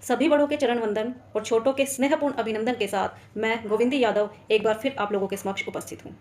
सभी बड़ों के चरण वंदन और छोटों के स्नेहपूर्ण अभिनंदन के साथ मैं गोविंदी यादव एक बार फिर आप लोगों के समक्ष उपस्थित हूँ।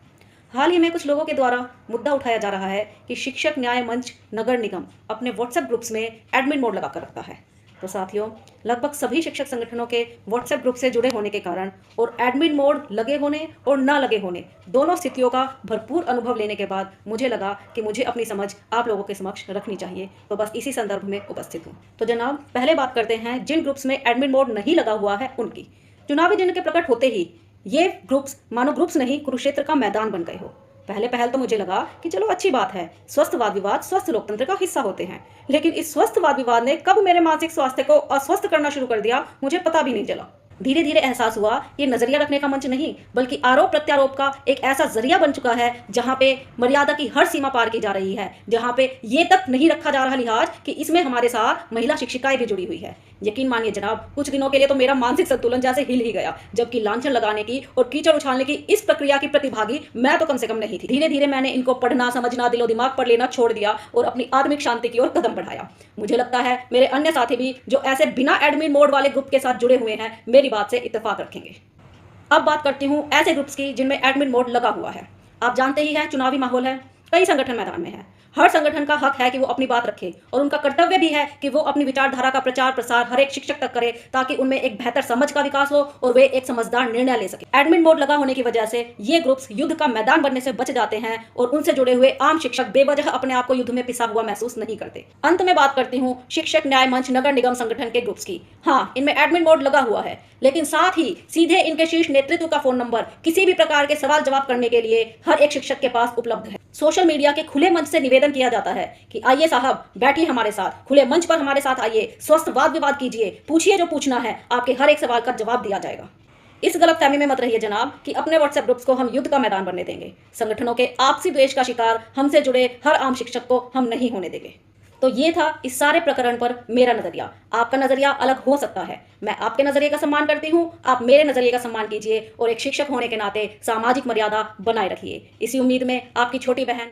हाल ही में कुछ लोगों के द्वारा मुद्दा उठाया जा रहा है कि शिक्षक न्याय मंच नगर निगम अपने व्हाट्सएप ग्रुप्स में एडमिन मोड लगाकर रखता है। तो साथियों, लगभग सभी शिक्षक संगठनों के व्हाट्सएप ग्रुप से जुड़े होने के कारण और एडमिन मोड लगे होने और ना लगे होने दोनों स्थितियों का भरपूर अनुभव लेने के बाद मुझे लगा कि मुझे अपनी समझ आप लोगों के समक्ष रखनी चाहिए। तो बस इसी संदर्भ में उपस्थित हूँ। तो जनाब, पहले बात करते हैं जिन ग्रुप्स में एडमिन मोड नहीं लगा हुआ है उनकी। चुनावी चिन्ह के प्रकट होते ही ये ग्रुप्स मानो ग्रुप्स नहीं कुरुक्षेत्र का मैदान बन गए हो। पहले पहल तो मुझे लगा कि चलो अच्छी बात है, स्वस्थ वाद विवाद स्वस्थ लोकतंत्र का हिस्सा होते हैं। लेकिन इस स्वस्थ वाद विवाद ने कब मेरे मानसिक स्वास्थ्य को अस्वस्थ करना शुरू कर दिया मुझे पता भी नहीं चला। धीरे धीरे एहसास हुआ ये नजरिया रखने का मंच नहीं बल्कि आरोप प्रत्यारोप का एक ऐसा जरिया बन चुका है जहां पे मर्यादा की हर सीमा पार की जा रही है, जहां पे ये तक नहीं रखा जा रहा लिहाज कि इसमें हमारे साथ महिला शिक्षिकाएं भी जुड़ी हुई है। यकीन मानिए जनाब, कुछ दिनों के लिए तो मेरा मानसिक संतुलन जैसे हिल ही गया, जबकि लांछन लगाने की और कीचड़ उछालने की इस प्रक्रिया की प्रतिभागी मैं तो कम से कम नहीं थी। धीरे धीरे मैंने इनको पढ़ना समझना दिलो दिमाग पर लेना छोड़ दिया और अपनी आत्मिक शांति की ओर कदम बढ़ाया। मुझे लगता है मेरे अन्य साथी भी जो ऐसे बिना एडमिन मोड वाले ग्रुप के साथ जुड़े हुए हैं मेरी बात से इत्तेफाक रखेंगे। अब बात करती हूँ ऐसे ग्रुप्स की जिनमें एडमिन मोड लगा हुआ है। आप जानते ही हैं चुनावी माहौल है, कई संगठन मैदान में है। हर संगठन का हक है कि वो अपनी बात रखे और उनका कर्तव्य भी है कि वो अपनी विचारधारा का प्रचार प्रसार हर एक शिक्षक तक करे ताकि उनमें एक बेहतर समझ का विकास हो और वे एक समझदार निर्णय ले सके। एडमिन मोड लगा होने की वजह से ये ग्रुप्स युद्ध का मैदान बनने से बच जाते हैं और उनसे जुड़े हुए आम शिक्षक बेवजह अपने आप को युद्ध में पिसा हुआ महसूस नहीं करते। अंत में बात करती हूँ शिक्षक न्याय मंच नगर निगम संगठन के ग्रुप्स की। हाँ, इनमें एडमिन मोड लगा हुआ है, लेकिन साथ ही सीधे इनके शीर्ष नेतृत्व का फोन नंबर किसी भी प्रकार के सवाल जवाब करने के लिए हर एक शिक्षक के पास उपलब्ध है। सोशल मीडिया के खुले मंच से निवेदन किया जाता है कि आइए साहब, बैठिए हमारे साथ, खुले मंच पर हमारे साथ आइए, स्वस्थ वाद विवाद कीजिए, पूछिए जो पूछना है, आपके हर एक सवाल का जवाब दिया जाएगा। इस गलतफहमी में मत रहिए जनाब कि अपने व्हाट्सएप ग्रुप्स को हम युद्ध का मैदान बनने देंगे। संगठनों के आपसी द्वेष का शिकार हमसे जुड़े हर आम शिक्षक को हम नहीं होने देंगे। तो ये था इस सारे प्रकरण पर मेरा नजरिया। आपका नजरिया अलग हो सकता है, मैं आपके नजरिए का सम्मान करती हूँ, आप मेरे नजरिए का सम्मान कीजिए और एक शिक्षक होने के नाते सामाजिक मर्यादा बनाए रखिए। इसी उम्मीद में आपकी छोटी बहन